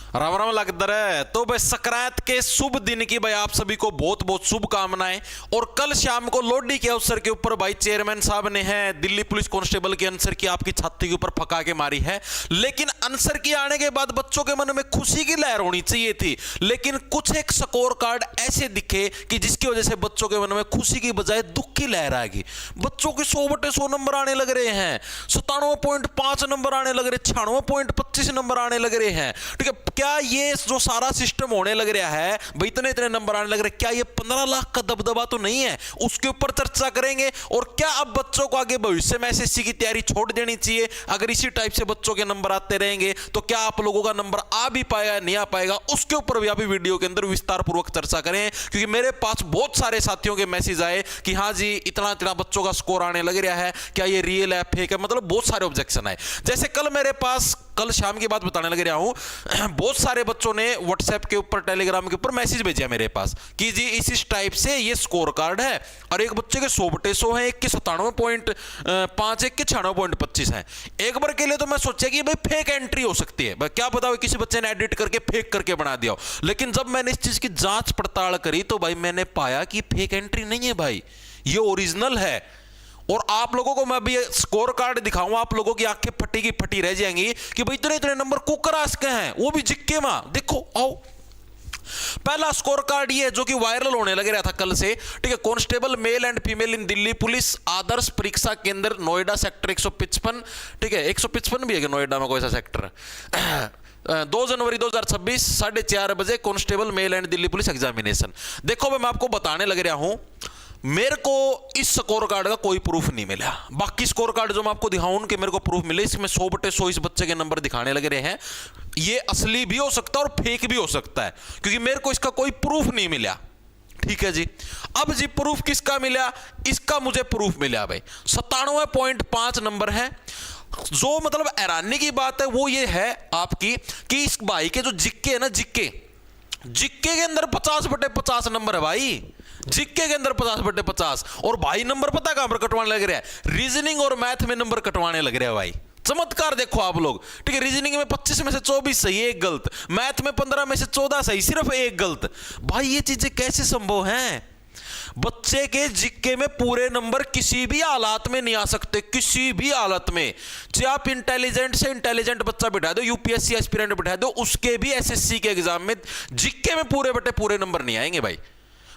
राम राम लगता है। तो भाई संक्रांत के शुभ दिन की भाई आप सभी को बहुत बहुत शुभकामनाएं। और कल शाम को लोहड़ी के अवसर के ऊपर भाई चेयरमैन साहब ने है दिल्ली पुलिस कांस्टेबल के आंसर की आपकी छाती के ऊपर फका के मारी है। लेकिन आंसर की आने के बाद बच्चों के मन में खुशी की लहर होनी चाहिए थी, लेकिन कुछ एक स्कोर कार्ड ऐसे दिखे कि जिसकी वजह से बच्चों के मन में खुशी की बजाय दुख की लहर आएगी। बच्चों के 100/100 नंबर आने लग रहे हैं, 97.5 नंबर आने लग रहे, 96.25 नंबर आने लग रहे हैं। ठीक है, क्या ये जो सारा सिस्टम होने लग रहा है भाई, इतने इतने नंबर आने लग रहे, क्या ये 15 लाख का दबदबा तो नहीं है? उसके ऊपर चर्चा करेंगे। और क्या अब बच्चों को आगे भविष्य में एसएससी की तैयारी छोड़ देनी चाहिए? अगर इसी टाइप से बच्चों के नंबर आते रहेंगे तो क्या आप लोगों का नंबर आ भी पाएगा नहीं आ पाएगा, उसके ऊपर भी आप वीडियो के अंदर विस्तार पूर्वक चर्चा करें। क्योंकि मेरे पास बहुत सारे साथियों के मैसेज आए कि हाँ जी इतना इतना बच्चों का स्कोर आने लग रहा है, क्या ये रियल है फेक है, मतलब बहुत सारे ऑब्जेक्शन आए। जैसे कल मेरे पास, कल शाम की बात बताने लग रहा हूं, बहुत सारे बच्चों ने व्हाट्सएप के ऊपर टेलीग्राम के ऊपर मैसेज भेजा मेरे पास कि जी इस टाइप से ये स्कोर कार्ड है और एक बच्चे के 100/100 है, एक के 97.5, एक के 96.25 है। एक बार के लिए तो मैं सोचा कि भाई फेक एंट्री हो सकती है, भाई क्या पता किसी बच्चे ने एडिट करके फेक करके बना दिया हो। लेकिन जब मैंने इस चीज की जांच पड़ताल करी तो भाई मैंने पाया कि फेक एंट्री नहीं है भाई, ये ओरिजिनल है। और आप लोगों को मैं अभी स्कोर कार्ड दिखाऊंगा, आप लोगों की आंखें फटी की फटी रह जाएंगी कि भाई इतने इतने नंबर कुकरास के हैं, वो भी जिक्के में। देखो आओ, पहला स्कोर कार्ड ये जो कि वायरल होने लग रहा था कल से। ठीक है, constable male and female in Delhi police आदर्श परीक्षा केंद्र नोएडा सेक्टर 155। ठीक है, 155 भी है कि नोएडा में कोई सा सेक्टर 2 जनवरी 2026 4:30 बजे constable male and Delhi police examination. देखो मैं आपको बताने लग रहा हूं, मेरे को इस स्कोर कार्ड का कोई प्रूफ नहीं मिला। बाकी स्कोर कार्ड जो मैं आपको दिखाऊं उनके मेरे को प्रूफ मिले। इसमें 100/100 इस बच्चे के नंबर दिखाने लग रहे हैं। ये असली भी हो सकता है और फेक भी हो सकता है, क्योंकि मेरे को इसका कोई प्रूफ नहीं मिला। ठीक है जी, अब जी प्रूफ किसका मिला? इसका मुझे प्रूफ मिला भाई, 97.5 नंबर है। जो मतलब हैरानी की बात है वो ये है आपकी कि इस भाई के जो जिक्के है ना, जिक्के के अंदर 50/50 नंबर है भाई, जिक्के के अंदर 50/50। और भाई नंबर पता कहां पर कटवाने लग रहा है? रीजनिंग और मैथ में नंबर कटवाने लग रहा है भाई। चमत्कार देखो आप लोग। ठीक है, रीजनिंग में 25 में से 24 सही, एक गलत। मैथ में 15 में से 14 सही, सिर्फ एक गलत। भाई ये चीजें कैसे संभव हैं? बच्चे के जिक्के में पूरे नंबर किसी भी हालात में नहीं आ सकते, किसी भी हालत में। चाहे आप इंटेलिजेंट से इंटेलिजेंट बच्चा बिठा दो, यूपीएससी एस्पिरेंट बिठा दो, उसके भी एसएससी के एग्जाम में जिक्के में पूरे बटे पूरे नंबर नहीं आएंगे भाई।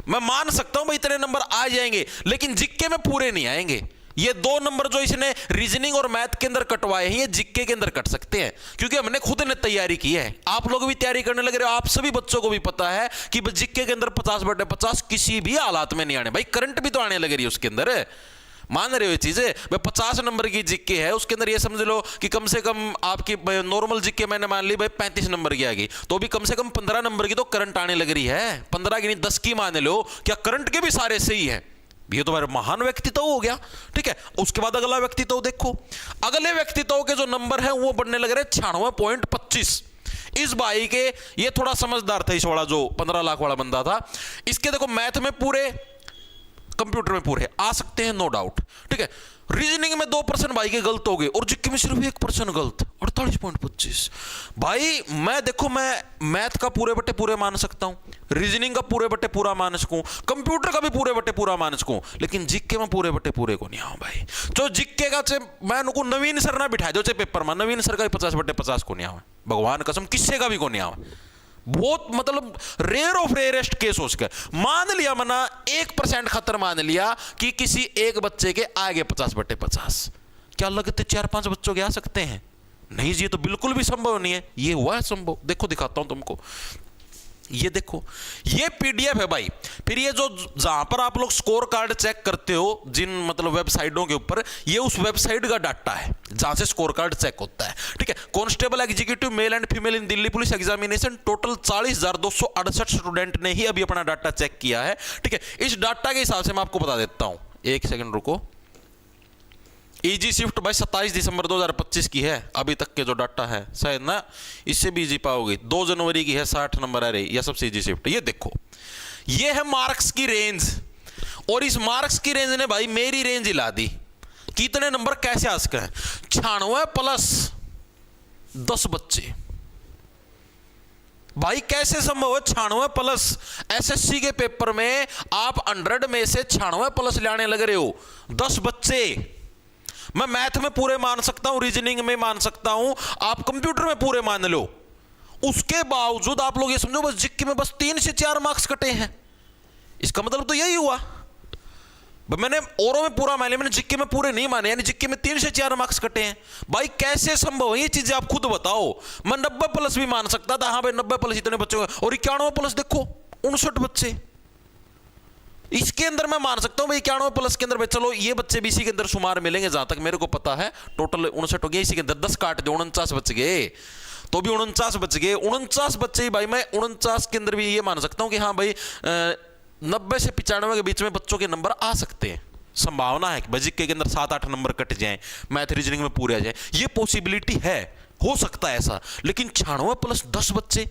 मैं मान सकता हूं भाई इतने नंबर आ जाएंगे, लेकिन जिक्के में पूरे नहीं आएंगे। ये 2 नंबर जो इसने रीजनिंग और मैथ के अंदर कटवाए हैं, ये जिक्के के अंदर कट सकते हैं, क्योंकि हमने खुद ने तैयारी की है। आप लोग भी तैयारी करने लगे रहे हो, आप सभी बच्चों को भी पता है कि जिक्के के अंदर 50/50 किसी भी हालात में नहीं आने भाई। करंट भी तो आने लग रही है उसके अंदर, मान रहे हो ये चीजें भाई। 50 नंबर की जिक्के है, उसके अंदर ये समझ लो कि कम से कम आपकी नॉर्मल जिक्के मैंने मान ली भाई 35 नंबर की आ गई, तो भी कम से कम 15 नंबर की तो करंट आने लग रही है। 15 की नहीं 10 की मान लो, क्या करंट के भी सारे सही है? ये तो महान व्यक्तित्व हो गया। ठीक है, उसके बाद अगला व्यक्तित्व देखो। अगले व्यक्तित्व के जो नंबर है वो बढ़ने लग रहे 96.25। इस भाई के, ये थोड़ा समझदार था, इस वाला जो 15 लाख वाला बंदा था। इसके देखो मैथ में पूरे, कंप्यूटर में पूरे आ सकते हैं, नो डाउट। ठीक है, रीजनिंग में 2% भाई के गलत हो गए और जिक्के में सिर्फ 1% गलत, 48.25। भाई मैं देखो, मैं मैथ का पूरे बटे पूरे मान सकता हूं, रीजनिंग का पूरे बटे पूरा मान सकूं, कंप्यूटर का भी पूरे बटे पूरा मान सकूं, लेकिन जिक्के में पूरे बटे पूरे को नहीं आऊं भाई। जो जिक्के का मैं उनको नवीन सर ना बिठा दो पेपर में, नवीन सर का 50/50 को नहीं आवा, भगवान कसम किसी का भी को नहीं आवा। बहुत मतलब रेयर ऑफ रेयरेस्ट केस हो सके। मान लिया मना 1% खतर मान लिया कि किसी एक बच्चे के आगे 50/50, क्या लगते 4-5 बच्चों के आ सकते हैं? नहीं जी, ये तो बिल्कुल भी संभव नहीं है। ये हुआ है संभव, देखो दिखाता हूं तुमको। ये देखो, ये पीडीएफ है भाई। फिर ये जो जहां पर आप लोग स्कोर कार्ड चेक करते हो जिन मतलब वेबसाइटों के ऊपर, ये उस वेबसाइट का डाटा है जहां से स्कोर कार्ड चेक होता है। ठीक है, constable executive mail and female in Delhi police examination, total 40,268 student ने ही अभी अपना डाटा चेक किया है। ठीक है, इस डाटा के हिसाब से मैं आपको बता देता हूं, एक सेकंड रुको। इजी शिफ्ट भाई 27 दिसंबर 2025 की है, अभी तक के जो डाटा है शायद ना इससे भी इजी पाओगे। 2 जनवरी की है, 60 नंबर आ रही, यह सबसे इजी शिफ्ट। ये देखो, ये है मार्क्स की रेंज, और इस मार्क्स की रेंज ने भाई मेरी रेंज हिला दी। कितने नंबर कैसे आ सके हैं? 96 + 10 बच्चे, भाई कैसे संभव है 96+? एसएससी के पेपर में आप 100 में से 96+ लाने लग रहे हो। 10 बच्चे। मैं मैथ में पूरे मान सकता हूं, रीजनिंग में मान सकता हूं, आप कंप्यूटर में पूरे मान लो, उसके बावजूद आप लोग ये समझो बस जीके में बस 3 से 4 मार्क्स कटे हैं। इसका मतलब तो यही हुआ, मैंने औरों में पूरा माने, मैंने जीके में पूरे नहीं माने, यानी जीके में 3 से 4 मार्क्स कटे हैं। भाई कैसे संभव है ये चीजें, आप खुद बताओ। मैं 90+ भी मान सकता था, हाँ भाई 90+ इतने बच्चों का, और 91+ देखो 59 बच्चे। इसके अंदर मैं मान सकता हूं भाई 91+ के अंदर भाई चलो ये बच्चे भी इसी के अंदर शुमार मिलेंगे, जहां तक मेरे को पता है टोटल 59 हो गया, इसी के अंदर 10 काट दो 49 बच गए, तो भी 49 बच गए। 49 बच्चे ही भाई, मैं 49 के अंदर भी ये मान सकता हूं कि हाँ भाई 90 से 95 के बीच में बच्चों के नंबर आ सकते हैं। संभावना है कि बजिक के अंदर 7-8 नंबर कट जाएं, मैथ रीजनिंग में पूरे आ जाए, ये पॉसिबिलिटी है, हो सकता है ऐसा। लेकिन 96+ 10 बच्चे,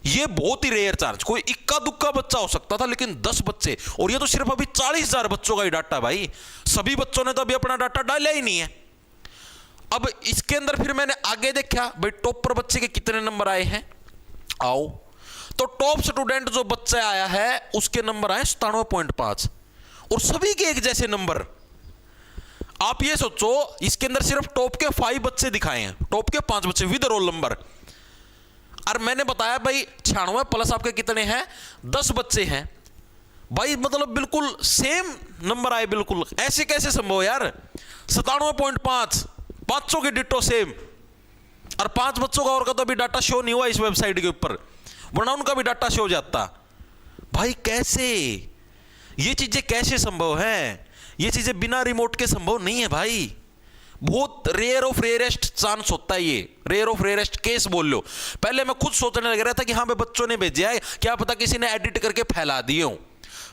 ये बहुत ही रेयर चांस। कोई इक्का दुक्का बच्चा हो सकता था, लेकिन 10 बच्चे, और ये तो सिर्फ अभी 40,000 बच्चों का ही डाटा भाई, सभी बच्चों ने तो अभी अपना डाटा डाला ही नहीं है। अब इसके अंदर फिर मैंने आगे देखा भाई टॉपर बच्चे के कितने नंबर आए हैं, आओ। तो टॉप स्टूडेंट जो बच्चा आया है उसके नंबर आए 97.5, और सभी के एक जैसे नंबर। आप ये सोचो इसके अंदर सिर्फ टॉप के 5 बच्चे दिखाए हैं, टॉप के 5 बच्चे विद रोल नंबर। और मैंने बताया भाई 96+ आपके कितने हैं, 10 बच्चे हैं भाई, मतलब बिल्कुल सेम नंबर आए बिल्कुल। ऐसे कैसे संभव यार? 97.5, 500 के डिटो सेम, और 5 बच्चों का और का तो अभी डाटा शो नहीं हुआ इस वेबसाइट के ऊपर, वरना उनका भी डाटा शो हो जाता। भाई कैसे ये चीजें कैसे संभव है? ये चीजें बिना रिमोट के संभव नहीं है भाई, बहुत रेयर ऑफ रेयरेस्ट चांस होता है, ये रेयर ऑफ रेयरेस्ट केस बोल लो। पहले मैं खुद सोचने लग रहा था कि हाँ भाई बच्चों ने भेजा है, क्या पता किसी ने एडिट करके फैला दिए हो,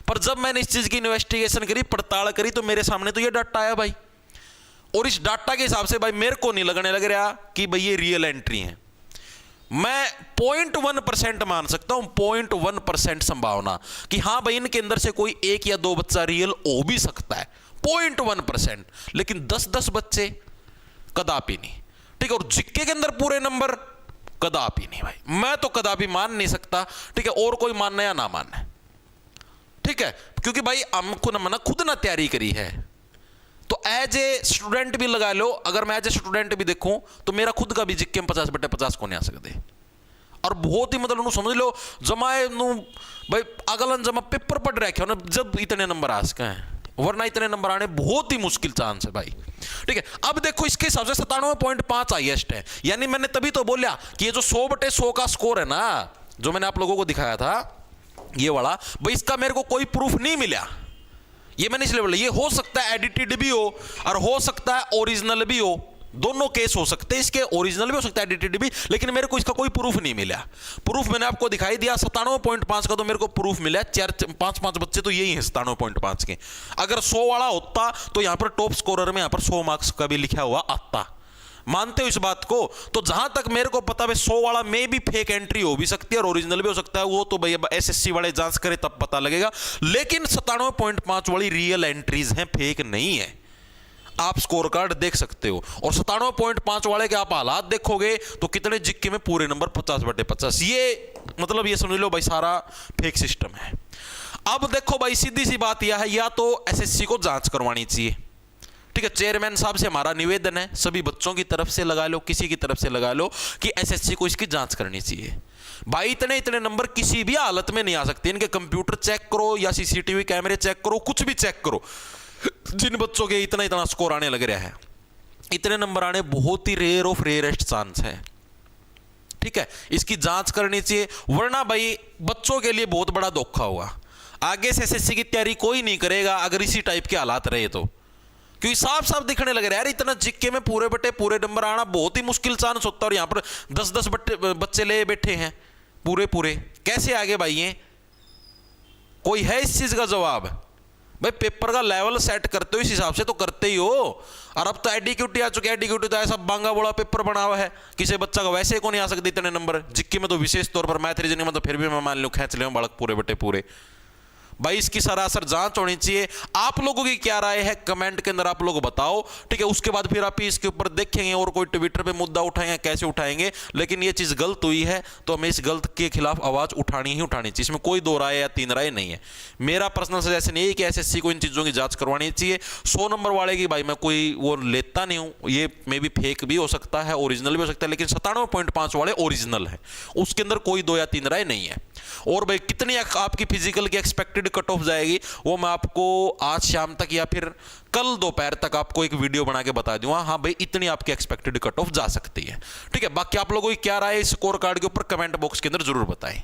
पर जब मैंने इस चीज की इन्वेस्टिगेशन करी, पड़ताल करी, तो मेरे सामने तो ये डाटा आया भाई। और इस डाटा के हिसाब से भाई मेरे को नहीं लगने लग रहा कि भाई ये रियल एंट्री है। मैं 0.1% मान सकता हूं, 0.1% संभावना कि हाँ भाई इनके अंदर से कोई 1 या 2 बच्चा रियल हो भी सकता है, 0.1%। लेकिन 10-10 बच्चे कदापि नहीं, ठीक है। और जिक्के के अंदर पूरे नंबर कदापि नहीं भाई, मैं तो कदापि मान नहीं सकता, ठीक है। और कोई मानना या ना मानना, ठीक है, क्योंकि भाई हमको ना खुद ना तैयारी करी है। तो एज ए स्टूडेंट भी लगा लो, अगर मैं एज ए स्टूडेंट भी देखूं तो मेरा खुद का भी जिक्के में 50/50 को नहीं आ सकते। और बहुत ही मतलब समझ लो जमाए भाई अगलन जमा पेपर पढ़ रखे हो ना, जब इतने नंबर आ सके हैं, वरना इतने नंबर आने बहुत ही मुश्किल चांस है भाई, ठीक है। अब देखो इसके हिसाब से 97.5 हाईएस्ट है, यानी मैंने तभी तो बोला कि ये जो 100/100 का स्कोर है ना, जो मैंने आप लोगों को दिखाया था ये वाला, भाई इसका मेरे को कोई प्रूफ नहीं मिला। ये मैंने इसलिए बोला, ये हो सकता है एडिटेड भी हो और हो सकता है ओरिजिनल भी हो, दोनों केस हो सकते हैं इसके, ओरिजिनल भी हो सकता है एडिटेड भी, लेकिन मेरे को इसका कोई प्रूफ नहीं मिला। प्रूफ मैंने आपको दिखाई दिया 97.5 का, तो मेरे को प्रूफ मिला 4-5 बच्चे तो यही है 97.5 के। अगर 100 वाला होता तो यहां पर टॉप स्कोरर में यहां पर 100 मार्क्स का भी लिखा हुआ आता। मानते हो इस बात को? तो जहां तक मेरे को पता है 100 वाला में भी फेक एंट्री हो भी सकती है और ओरिजिनल भी हो सकता है, वो तो भाई एसएससी वाले जांच करे तब पता लगेगा। लेकिन 97.5 वाली रियल एंट्रीज हैं, फेक नहीं है। आप स्कोर कार्ड देख सकते हो, और 97.5 वाले के आप हालात देखोगे तो कितने जिक्के में पूरे नंबर 50/50, ये मतलब ये समझ लो भाई सारा फेक सिस्टम है। अब देखो भाई सीधी सी बात यह है, या तो एसएससी को जांच करवानी चाहिए, ठीक है। चेयरमैन साहब से हमारा निवेदन है, सभी बच्चों की तरफ से लगा लो, किसी की तरफ से लगा लो, कि एसएससी को इसकी जांच करनी चाहिए। भाई इतने नंबर किसी भी हालत में नहीं आ सकते। इनके कंप्यूटर चेक करो या सीसीटीवी कैमरे चेक करो, कुछ भी चेक करो, जिन बच्चों के इतना स्कोर आने लग रहा है, इतने नंबर आने बहुत ही रेयर ऑफ रेयरेस्ट चांस है, ठीक है। इसकी जांच करनी चाहिए, वरना भाई बच्चों के लिए बहुत बड़ा धोखा हुआ। आगे से एसएससी की तैयारी कोई नहीं करेगा अगर इसी टाइप के हालात रहे तो, क्योंकि साफ साफ दिखने लग रहा है यार इतना जिक्के में पूरे नंबर आना बहुत ही मुश्किल चांस होता है। और यहां पर 10-10 बच्चे ले बैठे हैं पूरे, कैसे आगे भाई ये? कोई है इस चीज का जवाब? भाई पेपर का लेवल सेट करते हो इस हिसाब से तो करते ही हो। और अब तो एडिक्यूटी आ चुके हैं, एडिक्यूटी तो ऐसा बांगा बोला पेपर बना हुआ है, किसी बच्चा का वैसे को नहीं आ सकते इतने नंबर। जिक्के में तो विशेष तौर पर मैथ रीजनिंग में तो फिर भी मैं मान लो खींच ले बालक पूरे। भाई इसकी सरासर जांच होनी चाहिए। आप लोगों की क्या राय है कमेंट के अंदर आप लोग बताओ, ठीक है। उसके बाद फिर आप इसके ऊपर देखेंगे और कोई ट्विटर पे मुद्दा उठाएंगे, कैसे उठाएंगे, लेकिन ये चीज गलत हुई है तो हमें इस गलत के खिलाफ आवाज उठानी ही उठानी चाहिए। इसमें कोई दो राय या तीन राय नहीं है। मेरा पर्सनल सजेशन यही कि एसएससी को इन चीजों की जांच करवानी चाहिए। 100 नंबर वाले की भाई मैं कोई वो लेता नहीं हूं, ये मे भी फेक भी हो सकता है, ओरिजिनल भी हो सकता है, लेकिन 97.5 वाले ओरिजिनल है, उसके अंदर कोई दो या तीन राय नहीं है। और भाई कितनी आपकी फिजिकल की एक्सपेक्टेड कट ऑफ जाएगी वो मैं आपको आज शाम तक या फिर कल दोपहर तक आपको एक वीडियो बना के बता दूंगा। हाँ भाई इतनी आपकी एक्सपेक्टेड कट ऑफ जा सकती है, ठीक है। बाकी आप लोगों की क्या राय है स्कोर कार्ड के ऊपर कमेंट बॉक्स के अंदर जरूर बताएं।